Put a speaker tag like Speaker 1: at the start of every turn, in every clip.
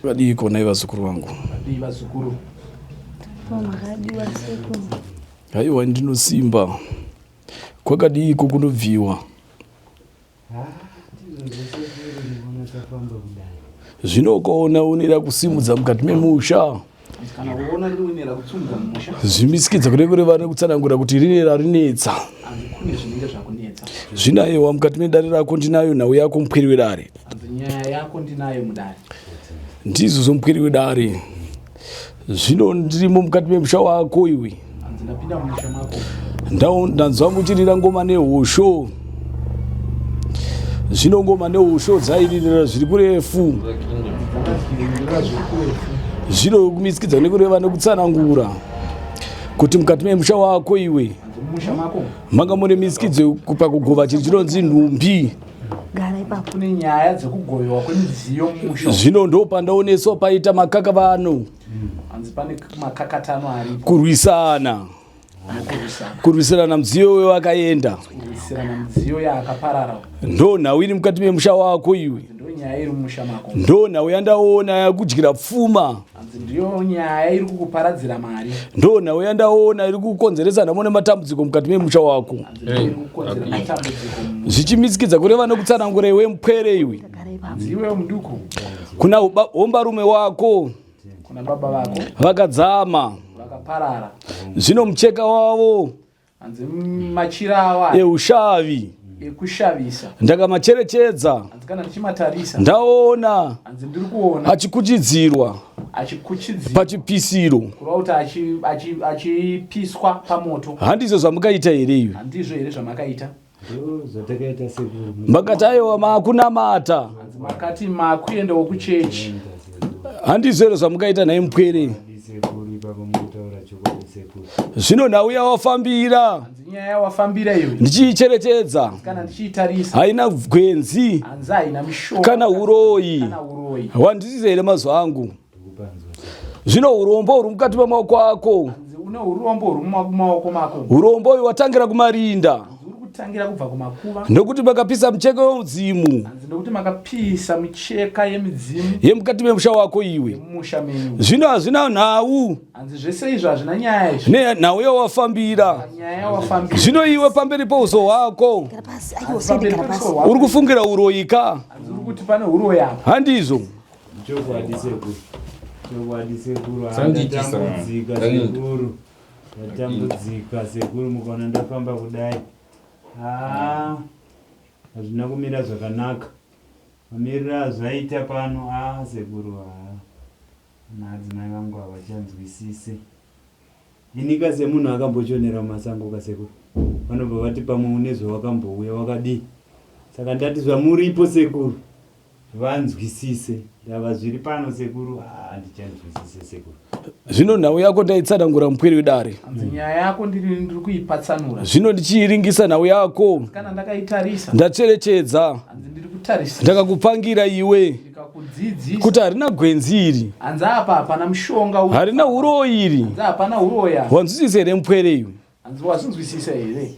Speaker 1: Wadi kona iwa sukuru wangu.
Speaker 2: Wadi iwa sukuru.
Speaker 3: Wadi iwa sukuru.
Speaker 1: Haiwa ndino simba. Kwa kadi iko kunoviwa. Zvino ukaona unira kusimudza mukati memusha.
Speaker 2: Kana uona unira kusimudza mumusha.
Speaker 1: Zvimisikidza kure vane kutsanangura kuti rinera rinetsa.
Speaker 2: Kune zvinenge zvakunetsa.
Speaker 1: Zvinayewa mukati medare rako ndinayo nhau yako mupwiri wedare.
Speaker 2: Nyaya yako ndinayo mudare.
Speaker 1: Ndizo zomupwiri wedare. Zvino ndirimo mukati memusha wako iwe.
Speaker 2: Ndinapinda mumusha mako.
Speaker 1: Ndanzwa muchirira ngoma nehosho. Zvino ngoma nehosho dzairirira zviri kurefu. Zvino kumisikidza nekureva nekutsanangura kuti mukati memusha wako iwe manga mune misikidzo pakugova chiri chinonzi nhumbi.
Speaker 2: Kune nyaya dzekugoyiwa kwemidziyo mumusha.
Speaker 1: Zvino ndo pandaoneswa paita makakavano.
Speaker 2: Pane makakatano aripo.
Speaker 1: Kurwisana mudziyo wakaenda.
Speaker 2: Kurwisana mudziyo yakaparara.
Speaker 1: Ndo nhau iri mukati memusha wako iwe.
Speaker 2: Ndo nyaya iri mumusha mako.
Speaker 1: Ndo nhau yandaona yakudyira pfuma.
Speaker 2: Ndiyo nyaya iri kukuparadzira mari.
Speaker 1: Ndo nhau yandaona iri kukonzeresa namone matambudziko mukati memusha wako. Zvichimisikidza kureva nekutsanangura iwe mupwere iwe.
Speaker 2: Iwe muduku.
Speaker 1: Kuna ombarume wako.
Speaker 2: Kuna baba vako.
Speaker 1: Vakadzama.
Speaker 2: Vakaparara.
Speaker 1: Zvino mucheka wavo.
Speaker 2: Anzi machira awa.
Speaker 1: Eushavi.
Speaker 2: Ekushavisa.
Speaker 1: Ndakamacherechedza.
Speaker 2: Kana ndichimatarisa.
Speaker 1: Ndaona.
Speaker 2: Anzi ndiri kuona.
Speaker 1: Achikuchidzirwa.
Speaker 2: Achikuchidzirwa.
Speaker 1: Pachipisiro.
Speaker 2: Kurauta achipiswa pamoto.
Speaker 1: Handizvo zvamukaita here iwe?
Speaker 2: Handizvo here zvamakaita.
Speaker 4: Zvatakaita sekuru.
Speaker 1: Makati aiwa makunamata.
Speaker 2: Anzi makati makuendawo kuchechi.
Speaker 1: Handizvo here zvamukaita naye mupwere. Zvino nhau yawafambira.
Speaker 2: Nyaya wafambira iyo.
Speaker 1: Ndichicherechedza.
Speaker 2: Kana ndichitarisa.
Speaker 1: Haina gwenzi.
Speaker 2: Anzi haina mishoka.
Speaker 1: Kana uroyi.
Speaker 2: Kana uroyi.
Speaker 1: Wandisize here mazvo angu. Zvino urombo uri mukati memaoko ako.
Speaker 2: Anzi une urombo uri mumaoko mako.
Speaker 1: Urombo uyu watangira kumarinda.
Speaker 2: Tangira kubva kumakuva.
Speaker 1: Ndokuti makapisa mucheka wemudzimu.
Speaker 2: Ndokuti makapisa micheka yemidzimu.
Speaker 1: Yemukati memusha wako iwe.
Speaker 2: Musha menyu.
Speaker 1: Zvino hazvina nhau.
Speaker 2: Anzi zvese izvo hazvina nyaya izvo.
Speaker 1: Nhau yawafambira.
Speaker 2: Nyaya yawafambira.
Speaker 1: Zvino iwe pamberi pouso hwako. Uri kufungira uroyika.
Speaker 2: Anzi uri kuti pane uroyi apa.
Speaker 1: Handizvo.
Speaker 4: Ndatambudzika sekuru mukaona ndafamba kudai. Hazvina kumira zvakanaka. Mamirira zvaita pano sekuru madzimai vangu havachanzwisise. Inika semunhu akambochonera mumasango kasekuru. Vanobva vati pamwe unezvo wakambouya wakadii. Saka ndati zvamuripo sekuru vanzwisise. Ndava zviri pano sekuru handichanzwisise sekuru.
Speaker 1: Zvino nhau yako ndaitsanangura mupweri wedare.
Speaker 2: Nyaya yako ndiri kuipatsanura.
Speaker 1: Zvino ndichiiringisa nhau yako.
Speaker 2: Kana ndakaitarisa.
Speaker 1: Ndacherechedza.
Speaker 2: Ndiri kutarisa.
Speaker 1: Ndakakupangira iwe.
Speaker 2: Ndikakudzidzisa.
Speaker 1: Kuti harina gwenzi iri.
Speaker 2: Anzi apa hapana mushonga uri.
Speaker 1: Harina uroyi iri.
Speaker 2: Anzi hapana uroyi.
Speaker 1: Wanzwisisa here mupwere iwe?
Speaker 2: Anzi wasinzwisisa here?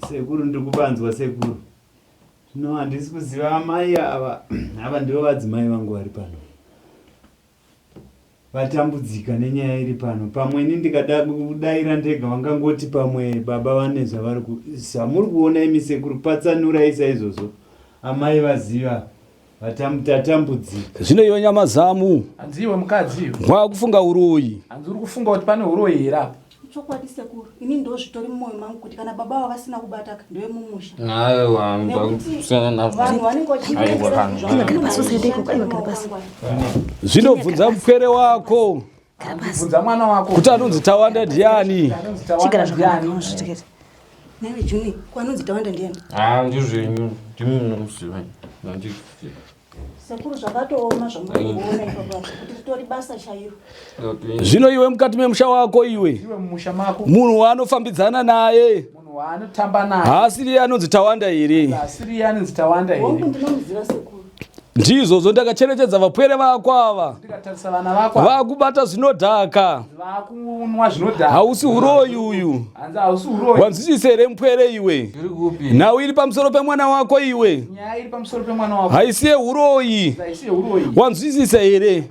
Speaker 4: Sekuru ndiri kubanzwa sekuru. No, handisi kuziva amai ava ndivo vadzimai vangu vari pano. Vatambudzika nenyaya iri pano. Pamweni ndikada kudaira ndega vangangoti pamwe baba vane zvavari samuri kuona imi sekuru patsanurai saizvozvo. Amai vaziva tatambudzika.
Speaker 1: Zvino iwe nyama zamu.
Speaker 2: Anzi iwe mukadzi.
Speaker 1: Wakufunga uroyi.
Speaker 2: Anzi uri kufunga kuti pane uroyi here apa.
Speaker 3: Chokwadi sekuru. Ini ndo zvitori mumwoyo mangu kuti kana baba wavo vasina kubata ndewe mumusha.
Speaker 5: Aiwa, kusiyana nazvo.
Speaker 3: Vanhu vanenge
Speaker 1: Zvino bvunza mupwere wako.
Speaker 2: Bvunza mwana wako.
Speaker 1: Kuti anonzi Tawanda ndiani?
Speaker 3: chigara zvakanaka zvitekete. Naive Juni, kwanonzi Tawanda ndiani?
Speaker 5: Ndizvenyu, ndimi munomuziva.
Speaker 3: Sekuru zvakatooma zvamunoona ipapo kuti ritori basa chairo.
Speaker 1: Zvino iwe mukati memusha wako iwe.
Speaker 2: Iwe mumusha mako.
Speaker 1: Munhu waanofambidzana naye.
Speaker 2: Munhu waanotamba naye.
Speaker 1: Haasiri anonzi Tawanda here.
Speaker 2: Haasiri anonzi Tawanda here.
Speaker 3: Wangu ndinomuziva sekuru.
Speaker 1: Ndizo ndakacherechedza vapwere vako ava.
Speaker 2: Ndikatarisa vana vako.
Speaker 1: Vakubata zvinodhaka.
Speaker 2: Vakunwa zvinodhaka.
Speaker 1: Hausi uroyi uyu.
Speaker 2: Hanza hausi uroyi.
Speaker 1: Wanzwisisa here mupwere iwe? Nhau iri pamusoro pemwana wako iwe.
Speaker 2: Nyaya iri pamusoro pemwana wako.
Speaker 1: Haisiye uroyi.
Speaker 2: Haisiye uroyi.
Speaker 1: Wanzwisisa here?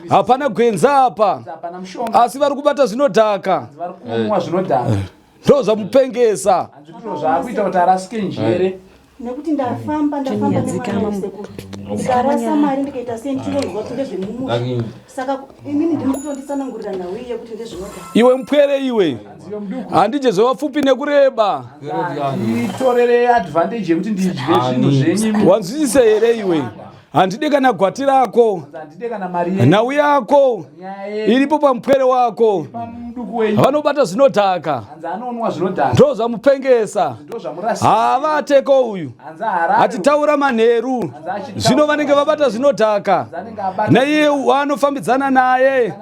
Speaker 1: Hapana gwenza apa.
Speaker 2: Hapana mushonga.
Speaker 1: Asi vari kubata zvinodhaka.
Speaker 2: Vari kunwa zvinodhaka.
Speaker 1: Ndo zvamupengesa.
Speaker 2: Ndizvo zvakuita kuti arasike njere.
Speaker 3: Nekuti ndafamba nemwana sekuru. Ndikarasa mari ndikaita senchironzwa kuti ndezvemumusha. Saka inini ndiri kutonditsanangurira nawe iye kuti ndezvinodhaka.
Speaker 1: Iwe mupwere iwe. Handije zvevapfupi nekureba.
Speaker 2: Itorere advantage yekuti ndidye zvinhu zvenyu.
Speaker 1: Wanzwisisa here iwe? Handide kana gwati rako.
Speaker 2: Handide kana mari yenyu.
Speaker 1: Nhau yako iripo pamupwere wako.
Speaker 2: Pamuduku wenyu.
Speaker 1: Vanobata zvinodhaka.
Speaker 2: Hanza anonwa zvinodhaka.
Speaker 1: Ndo zvamupengesa.
Speaker 2: Ndo zvamurasika.
Speaker 1: Havateko uyu.
Speaker 2: Hanza harare.
Speaker 1: Achitaura manheru. Zvino vanenge vabata zvinodhaka. Naiye waanofambidzana naye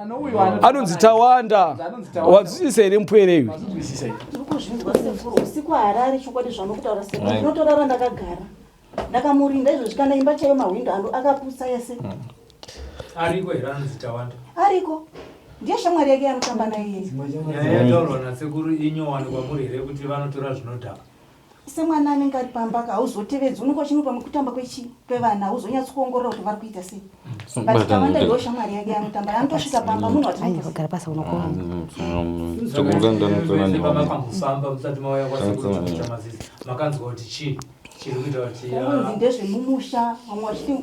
Speaker 1: anonzi Tawanda. Wanzwisisa here mupwere iwe?
Speaker 3: Ndiri kuzvinzwa sekuru usiku harare chokwadi zvamakutaura sekuru. Ndinotorara ndakagara. Ndakamurinda izvo zvikana imba chaiyo mahwindo ando akapusa yese.
Speaker 6: Ariko here anonzi Tawanda.
Speaker 3: Ariko. Ndiye shamwari yake anotamba naye.
Speaker 6: Yataurwa nasekuru inyowanikwa muri here kuti vanotora zvinodhaka.
Speaker 3: Semwana anenge ari pamba hauzotevedzi unenge uchimupa mukutamba kwevana hauzonyatsokuongorora kuti vari kuita sei. But Tawanda ndiyo shamwari yake anotamba anotosvika pamba munhu
Speaker 7: wagara pasi unokona.
Speaker 6: Pamafamba musati mauya kwasekuru chamazisi. Makanzwa kuti chii?
Speaker 3: Kunzi ndezvemumusha vamwe vachiti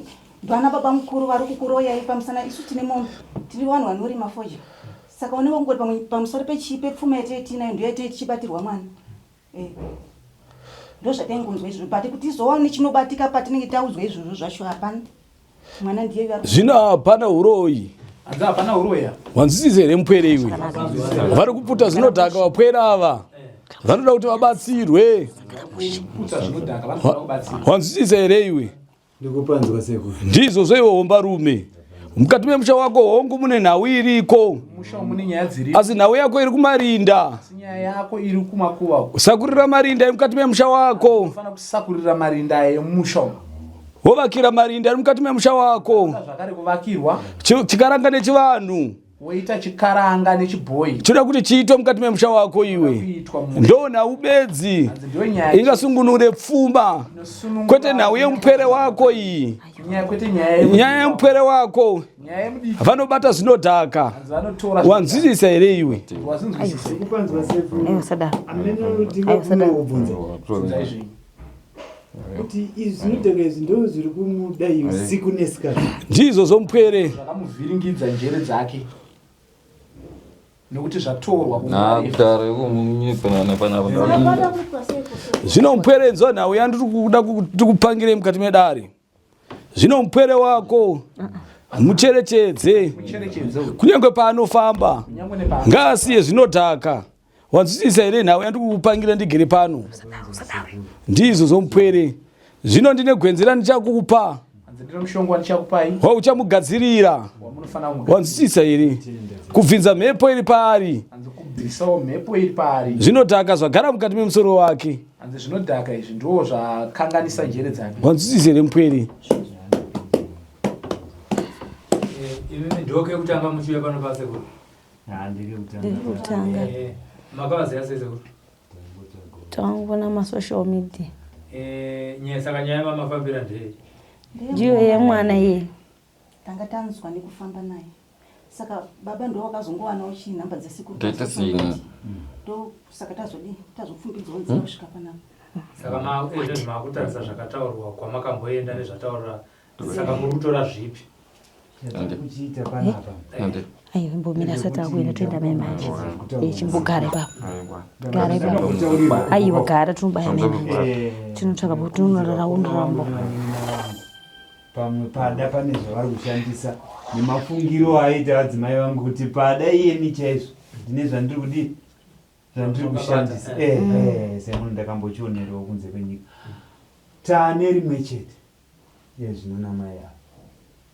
Speaker 3: ndivana baba mukuru vari kukuroyai pamusana isu tine mombe tiri vanhu vanorima foja saka unenge ungori pamusoro pepfuma yatinayo ndiyo yatei tichibatirwa mwana ndo zvataingonzwa izvozvo but kuti izowane chinobatika patinenge taudzwa izvozvo zvacho hapana mwana ndiye
Speaker 1: zvino hapana uroyi.
Speaker 2: Hanza hapana uroyi.
Speaker 1: Wanzwisisa here mupwere iwe? Vari kuputa zvinodhaka vapwere ava. Vanoda kuti vabatsirwe. Wanzwisisa here iwe?
Speaker 4: Ndikupanzwa sekuru.
Speaker 1: Ndizvo zveiwe hombarume. Mukati memusha wako hongu mune nhau iriko.
Speaker 2: Musha mune nyaya dziripo.
Speaker 1: Asi nhau yako iri kumarinda.
Speaker 2: Nyaya yako iri kumakuva.
Speaker 1: Sakurira marinda mukati memusha wako.
Speaker 2: Unofana kusakurira marinda yemusha.
Speaker 1: Wovakira marinda ari mukati memusha wako.
Speaker 2: Zvakare kuvakirwa.
Speaker 1: Chikaranga nechivanhu.
Speaker 2: Woita chikaranga nechibhoyi.
Speaker 1: Choda kuti chiitwe mukati memusha wako iwe. Ndo nhau bedzi. Ingasungunure pfuma. Kwete nhau yemupwere wako iyi. Nyaya yemupwere wako. Vanobata zvinodhaka. Wanzwisisa here iwe?
Speaker 4: Ndikupanzwa sekuru.
Speaker 7: Ayo sada.
Speaker 4: Ayo sada. Kuti izvi zvinodhaka izvi ndo zviri kumudai usiku nesikati.
Speaker 1: Ndizvo zvomupwere.
Speaker 2: Zvakamuvhiringidza njere dzake. Nokuti zvatorwa
Speaker 5: kudare kumunyipana pana.
Speaker 1: Zvino mupwere nzwa nhau yandiri kuda kuti kupangire mukati medare. Zvino mupwere wako mucherechedze. Kunyange paanofamba. Ngaasiye zvinodhaka. Wanzwisisa here nhau yandiri kukupangira ndigere pano? Ndizvo zvomupwere. Zvino ndine gwenzera ndichakupa. Wauchamugadzirira. Wanzwisisa here? Kubvinza mhepo iri paari. Zvinodhaka zvagara mukati memusoro wake.
Speaker 2: Zvinodhaka izvi ndo zvakanganisa njere dzake.
Speaker 1: Wanzwisisa here mupwere?
Speaker 6: Imi ndoke kutanga muchiuya pano pasekuru.
Speaker 4: Ndiri
Speaker 7: kutanga.
Speaker 6: Makavaziya sesekuru?
Speaker 7: Tangona masocial media.
Speaker 6: Saka nyaya mamafambira ndei?
Speaker 7: Ndiyo yemwana ye.
Speaker 3: Tanga tanzwa nekufamba naye. Saka baba ndo wakazongowanawo chinhamba dzesikuru.
Speaker 5: Taita sini.
Speaker 3: Ndo saka tazopfumbidzwa nzira kusvika panapa.
Speaker 6: Saka ezvezvi makutarisa zvakataurwa kwamakamboenda nezvataurwa saka muri kutora zvipi?
Speaker 4: kuchiita panapa.
Speaker 7: Ayo mbomira sati akuenda toenda maimanje. Chimbogare ipapo. Gare ipapo. Aiwa gara tinobaya maimanje. Tinotsvaka kuti unorara unrambo.
Speaker 4: Pamwe pada pane zvavari kushandisa nemafungiro aita adzimai vangu kuti pada iyeni chaizvo ndine zvandiri kudii zvandiri kushandisa semunhu ndakambochionerawo kunze kwenyika taane rimwe chete yezvinona mai ava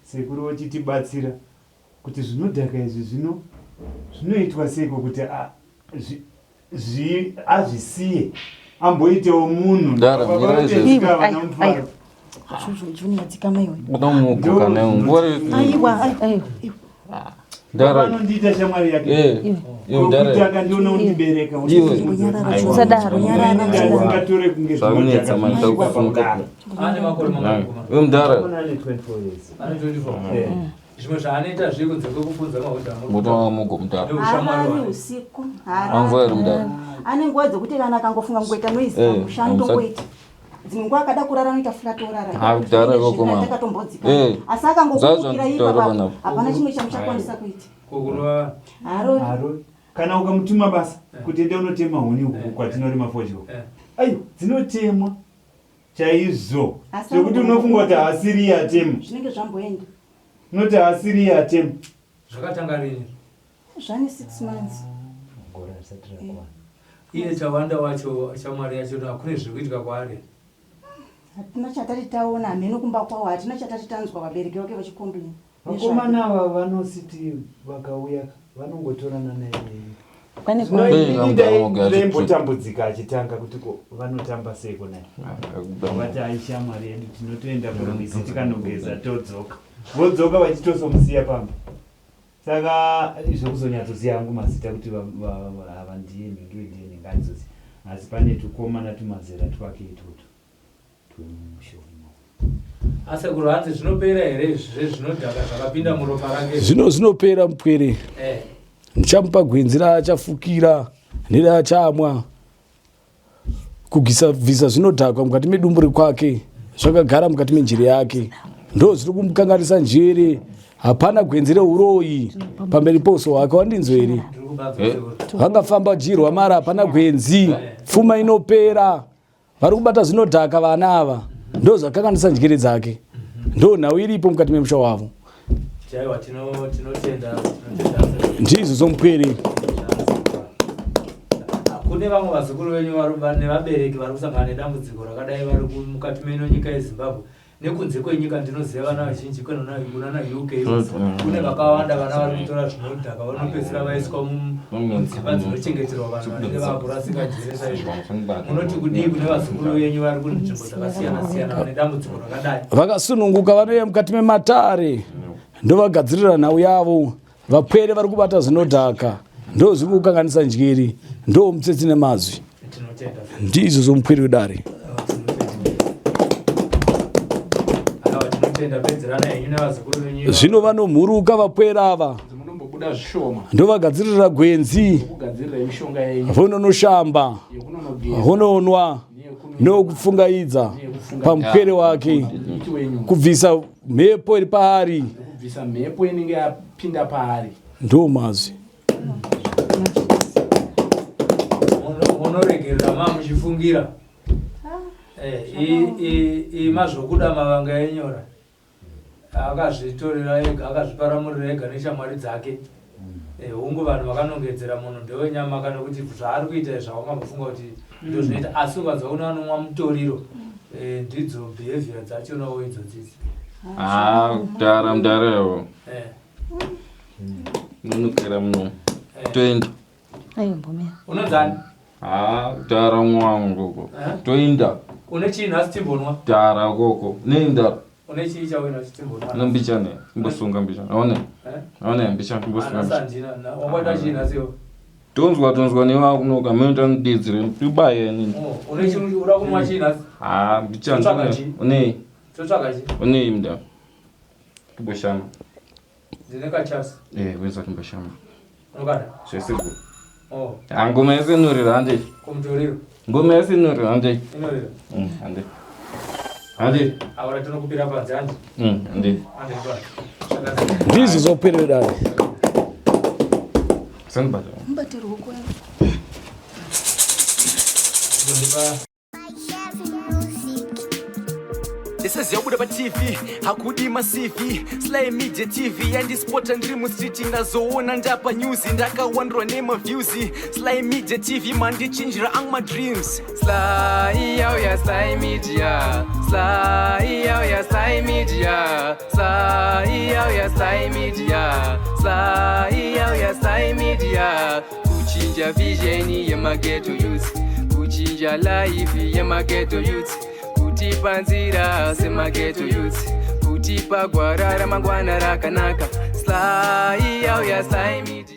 Speaker 4: sekuru ochitibatsira kuti zvinodhaka izvi zvinoitwa seiko kuti azvisiye amboitewo munhu
Speaker 5: Dara,
Speaker 7: Junior dzikama iwe.
Speaker 5: Unomuka nayo ngori.
Speaker 7: Aiwa,
Speaker 5: Ndara.
Speaker 4: Vanondita shamwari yake. Kutaka ndiona undibereka.
Speaker 7: Sadaro nyarara.
Speaker 4: Ngatore kunge
Speaker 5: Saunetsa manta kufunga.
Speaker 6: Ane makore mangoma.
Speaker 5: Ndara.
Speaker 4: Ane 24 years.
Speaker 6: Ane 24. Zvimwe zvaanoita zviko dzekukufudza mahodha.
Speaker 5: Muto mugomta.
Speaker 3: Ari usiku.
Speaker 5: Amvoera mudaro.
Speaker 3: Ane nguva dzekuti kana akangofunga ngoita noise mushando ngoita. Dzimwe nguva akada kurara anoita flat orara.
Speaker 5: Ndara kokoma.
Speaker 3: Asi akangokukira ipa hapana chimwe chamuchakwanisa kuita.
Speaker 6: Kukurwa.
Speaker 4: Haro. Kana ukamutuma basa kuti ende unotema huni uku kwatinori fodyo. Ayo, dzinotemwa. Chaizvo. Zvekuti unofunga kuti asiri yatema.
Speaker 3: Zvinenge zvamboenda.
Speaker 4: Noti asiri yatema.
Speaker 6: Zvakatanga rini?
Speaker 3: Zvane 6 months.
Speaker 4: Ngora risati rakwana.
Speaker 6: Iye chawanda wacho shamwari yacho hakune zviri kuitika kwaari.
Speaker 3: Hatina chatati taona hameno kumba kwawo hatina chatati tanzwa vabereki vake vachikomplain.
Speaker 4: Vakomana ava vanositi vakauya vanongotorana
Speaker 7: Pane
Speaker 4: imbotambudzika achitanga kuti vanotamba seko naye. Vati aishamwari yedu tinotoenda kurwizi tikanogeza todzoka. Vodzoka vachitosomusiya pamba. Saka zvokuzonyatsoziya hangu mazita kuti ava ndiye ndiye ngadzizozi. Asi pane tukomana tumazera twake itutu. Tumushoma.
Speaker 6: Asekuru hanzi zvinopera here zvinodhaka zvakapinda muropa rake.
Speaker 1: Zvinopera mupwere. Ndichamupa gwenzi raachafukira neraachamwa. Kubvisa zvinodhaka mukati medumbu kwake. Zvakagara mukati menjere yake. Ndo zviri kumukanganisa njere. Hapana gwenzi reuroyi pamberi poso wake wandinzwa here. Vangafamba jirwa mara hapana gwenzi. Pfuma inopera. Vari kubata zvinodhaka vana ava. Ndo zvakanganisa njere dzake. Ndo nhau iripo mukati memusha wavo.
Speaker 6: Chaiwa tinotenda.
Speaker 1: Ndizvo zomupwere.
Speaker 6: Kune vamwe vazukuru venyu nevabereki vari kusangana nedambudziko rakadai vari mukati meno nyika yeZimbabwe. Nekunze kwenyika ndinoziva vana vazhinji kuna UK. Kune vakawanda vana vari kutora zvinodhaka vanopedzisira vaiswa mudzimba dzinochengeterwa vanhu vanenge vakurasika njere saizvo. Munoti kudii kune vazukuru venyu vari kunzvimbo dzakasiyana siyana vane dambudziko rakadai?
Speaker 1: Vakasununguka vanoenda mukati mematare. Ndovagadzirira nhau yavo. Vapwere vari kubata zvinodhaka. Ndo zviri kukanganisa njere. Ndo mutsetse nemazwi. Ndizvo zvomupwere wedare. Zvino vanomhuruka vapwere ava. Ndovagadzirira gwenzi. Vononoshamba. Vononwa. Nokufungaidza pamupwere wake. Kubvisa mhepo iri paari.
Speaker 2: Kubvisa mhepo inenge yapinda paari.
Speaker 1: Ndo mazwi.
Speaker 6: Munoregerera muchifungira. Mazvokuda mavanga enyora. Akazvitorera ega, akazviparamurira ega neshamwari dzake. Hungu vanhu vakanongedzera munhu ndewenyama kana kuti zvaari kuita zvawangafunga kuti ndo zvinoita, asi ukazwa kuna vanomwa mutoriro ndidzo behavior dzachonawo idzodzidzi.
Speaker 5: Mudaro. Munukira muno. 20.
Speaker 7: Ayo mbomera.
Speaker 6: Unonzani?
Speaker 5: Dara mwangu. Toinda.
Speaker 6: Une chii nhasi timbonwa?
Speaker 5: Dara koko. Nenda.
Speaker 6: Une chii chawina timbonwa?
Speaker 5: Nambichane. Mbosunga mbichane. Aone mbichane mbosunga.
Speaker 6: Anasandina. Wangwada chii nhasiyo?
Speaker 5: Tonzwa niwa kunoka menta ndidzire tibaye nini.
Speaker 6: Une chii ura kumwa chii nhasi?
Speaker 5: Mbichane. Une.
Speaker 6: Chotsvaka chii?
Speaker 5: Une imda. Kuboshama.
Speaker 6: Ndineka chasi.
Speaker 5: Weza kuboshama.
Speaker 6: Unokada?
Speaker 5: Zvesiku.
Speaker 6: Ngoma
Speaker 5: yese nurira ande.
Speaker 6: Kumtoriro.
Speaker 5: Ngoma yese nurira ande.
Speaker 6: Inorira.
Speaker 5: Ande. Ande.
Speaker 6: Ahora tinokupira panze ande.
Speaker 5: Ande.
Speaker 6: Ande bwana.
Speaker 1: Ndizvo zvomupwere wedare.
Speaker 5: Sanbata.
Speaker 3: Mbatiro huko.
Speaker 8: This is Yabuda TV, hakudi masivi Sly Media TV, and sport and dream street ndazoona ndapa news ndakawandwa nema views Sly Media TV mandi chinjira ang my dreams Sly ya Sly Media Sly ya Sly Media Sly ya Sly Media Sly ya Sly Media kuchinja vision ya mageto youth kuchinja life ya mageto youth kutipa nzira semageto youth, kutipa gwara ramangwana rakanaka. Sly, oh yeah, Sly Media.